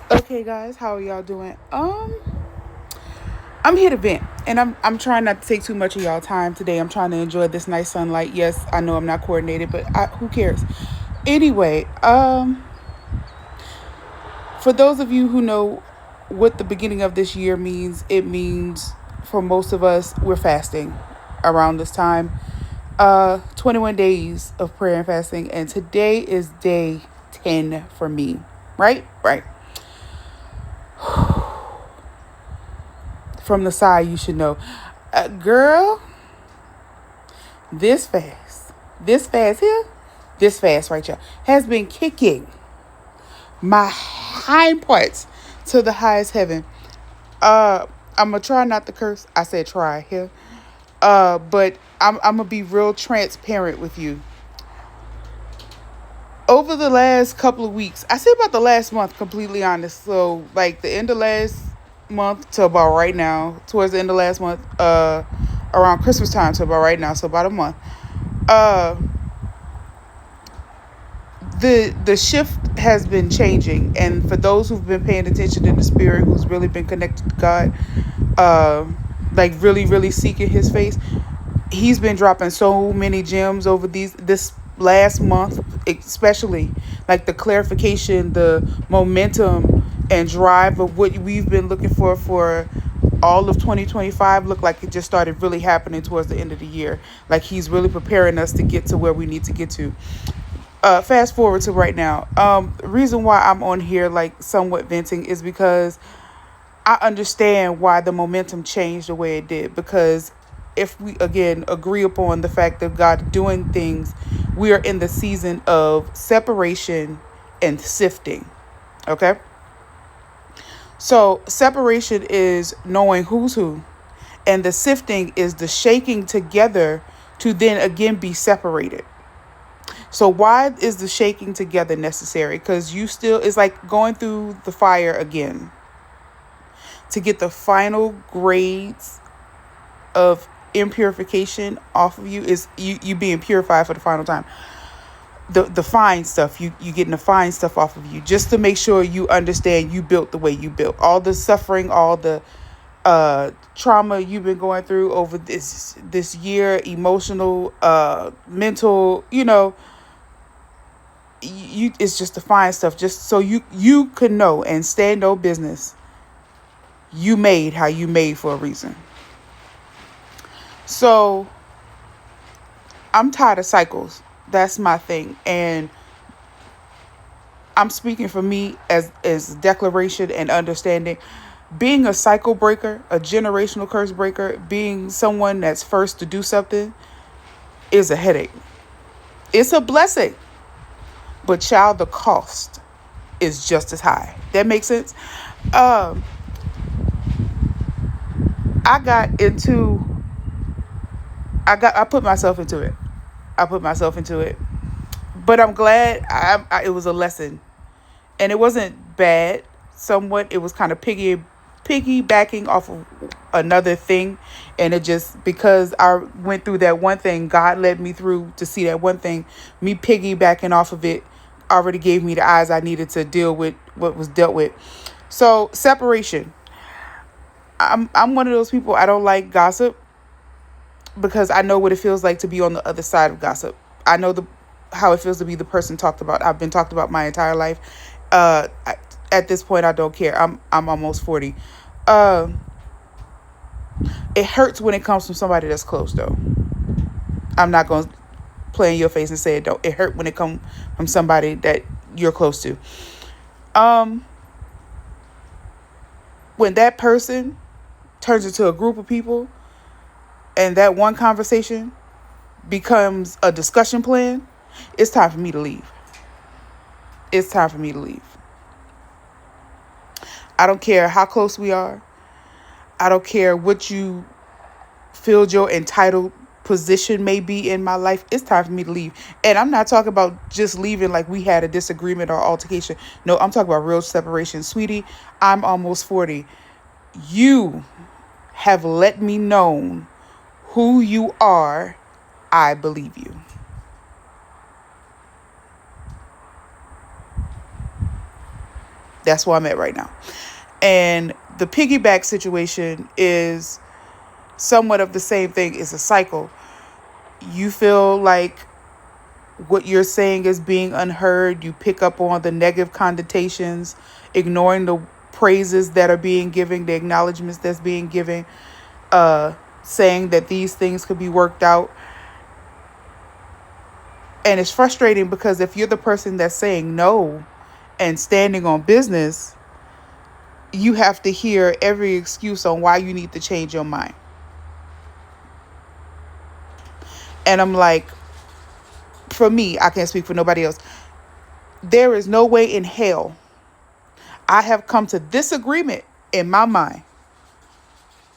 Okay, guys, how are y'all doing? I'm here to vent, and I'm trying not to take too much of y'all time today. I'm trying to enjoy this nice sunlight. Yes, I know I'm not coordinated, but who cares? Anyway, for those of you who know what the beginning of this year means, it means for most of us we're fasting around this time. 21 days of prayer and fasting, and today is day 10 for me. Right. From the side, you should know, girl. This fast, this fast here, this fast right here has been kicking my hind parts to the highest heaven. I'm gonna try not to curse. I said try here. But I'm gonna be real transparent with you. Over the last couple of weeks, I say about the last month, completely honest. So like the end of last month to about right now, towards the end of last month, around Christmas time to about right now, so about a month. Uh, the shift has been changing, and for those who've been paying attention in the spirit, who's really been connected to God, uh like really seeking his face, he's been dropping so many gems over this last month, especially like the clarification, the momentum and drive of what we've been looking for all of 2025 looked like it just started really happening towards the end of the year. Like he's really preparing us to get to where we need to get to. Fast forward to right now. The reason why I'm on here like somewhat venting is because I understand why the momentum changed the way it did. Because if we again agree upon the fact of God doing things, we are in the season of separation and sifting. Okay, so separation is knowing who's who, and the sifting is the shaking together to then again be separated. So why is the shaking together necessary? Because you still, it's like going through the fire again to get the final grades of impurification off of you, is you being purified for the final time. The fine stuff, you getting the fine stuff off of you, just to make sure you understand you built the way you built. All the suffering, all the trauma you've been going through over this year, emotional, mental, you, it's just the fine stuff, just so you can know and stand no business. You made how you made for a reason. So I'm tired of cycles. That's my thing. And I'm speaking for me as declaration and understanding. Being a cycle breaker, a generational curse breaker, being someone that's first to do something is a headache. It's a blessing, but child, the cost is just as high. That makes sense. Um, I got into, I put myself into it. I put myself into it, but I'm glad it was a lesson, and it wasn't bad. Somewhat, it was kind of piggybacking off of another thing, and it just, because I went through that one thing, God led me through to see that one thing. Me piggybacking off of it already gave me the eyes I needed to deal with what was dealt with. So separation. I'm one of those people, I don't like gossip because I know what it feels like to be on the other side of gossip. I know the how it feels to be the person talked about. I've been talked about my entire life. At this point, I don't care. I'm almost 40. Uh, it hurts when it comes from somebody that's close, though. I'm not gonna play in your face and say it don't. It hurt when it comes from somebody that you're close to. Um, when that person turns into a group of people, and that one conversation becomes a discussion plan, it's time for me to leave. It's time for me to leave. I don't care how close we are. I don't care what you feel your entitled position may be in my life. It's time for me to leave. And I'm not talking about just leaving like we had a disagreement or altercation. No, I'm talking about real separation. Sweetie, I'm almost 40. You have let me know who you are. I believe you. That's where I'm at right now. And the piggyback situation is somewhat of the same thing. It's a cycle. You feel like what you're saying is being unheard. You pick up on the negative connotations, ignoring the praises that are being given, the acknowledgments that's being given, saying that these things could be worked out. And it's frustrating because if you're the person that's saying no and standing on business, you have to hear every excuse on why you need to change your mind. And I'm like, for me, I can't speak for nobody else. There is no way in hell I have come to this agreement in my mind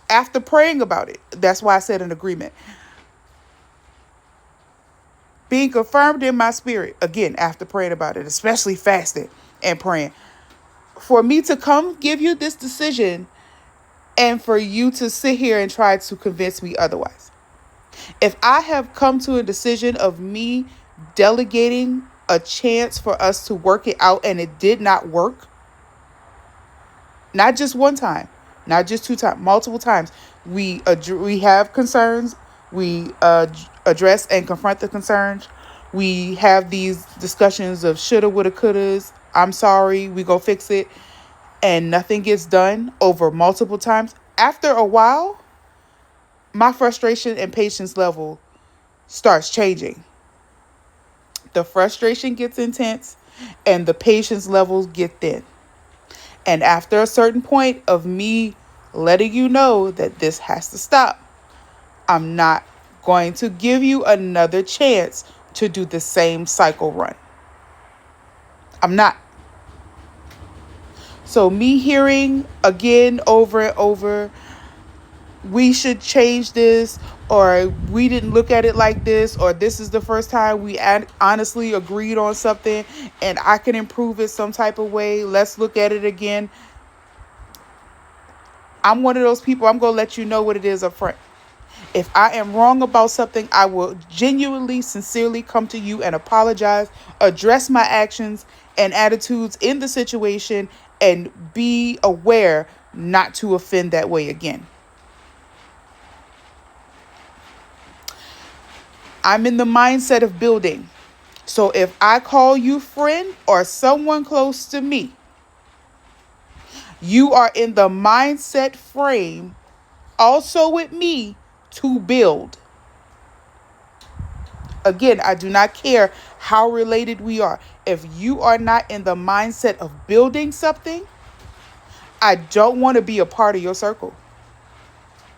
after praying about it. That's why I said an agreement. Being confirmed in my spirit, again, after praying about it, especially fasting and praying. For me to come give you this decision and for you to sit here and try to convince me otherwise. If I have come to a decision of me delegating a chance for us to work it out and it did not work, not just one time, not just two times, multiple times, we have concerns, we address and confront the concerns, we have these discussions of shoulda, woulda, couldas, I'm sorry, we go fix it, and nothing gets done over multiple times. After a while, my frustration and patience level starts changing. The frustration gets intense and the patience levels get thin. And after a certain point of me letting you know that this has to stop, I'm not going to give you another chance to do the same cycle run. I'm not. So me hearing again over and over, we should change this, or we didn't look at it like this, or this is the first time we honestly agreed on something and I can improve it some type of way. Let's look at it again. I'm one of those people, I'm going to let you know what it is up front. If I am wrong about something, I will genuinely, sincerely come to you and apologize, address my actions and attitudes in the situation, and be aware not to offend that way again. I'm in the mindset of building. So if I call you friend or someone close to me, you are in the mindset frame also with me to build. Again, I do not care how related we are. If you are not in the mindset of building something, I don't want to be a part of your circle.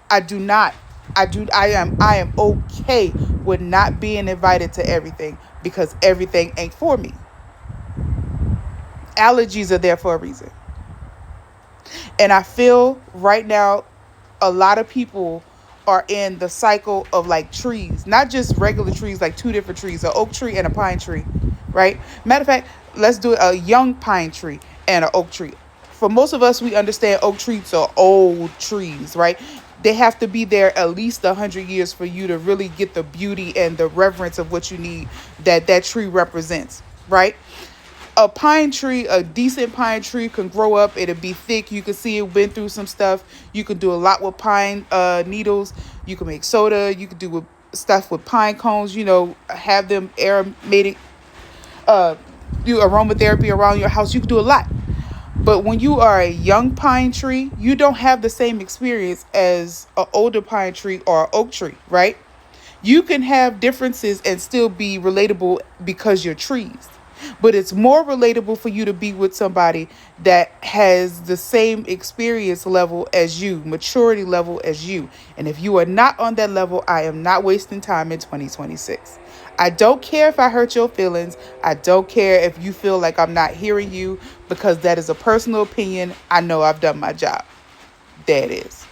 I do not. I am okay with not being invited to everything because everything ain't for me. Allergies are there for a reason. And I feel right now a lot of people are in the cycle of like trees, not just regular trees, like two different trees, an oak tree and a pine tree, right? Matter of fact, let's do a young pine tree and an oak tree. For most of us, we understand oak trees are old trees, right? They have to be there at least 100 years for you to really get the beauty and the reverence of what you need that tree represents, right? A pine tree, a decent pine tree can grow up. It'll be thick. You can see it went through some stuff. You can do a lot with pine needles. You can make soda. You can do stuff with pine cones, have them aromatic, do aromatherapy around your house. You can do a lot. But when you are a young pine tree, you don't have the same experience as an older pine tree or an oak tree, right? You can have differences and still be relatable because you're trees. But it's more relatable for you to be with somebody that has the same experience level as you, maturity level as you. And if you are not on that level, I am not wasting time in 2026. I don't care if I hurt your feelings. I don't care if you feel like I'm not hearing you, because that is a personal opinion. I know I've done my job. There it is.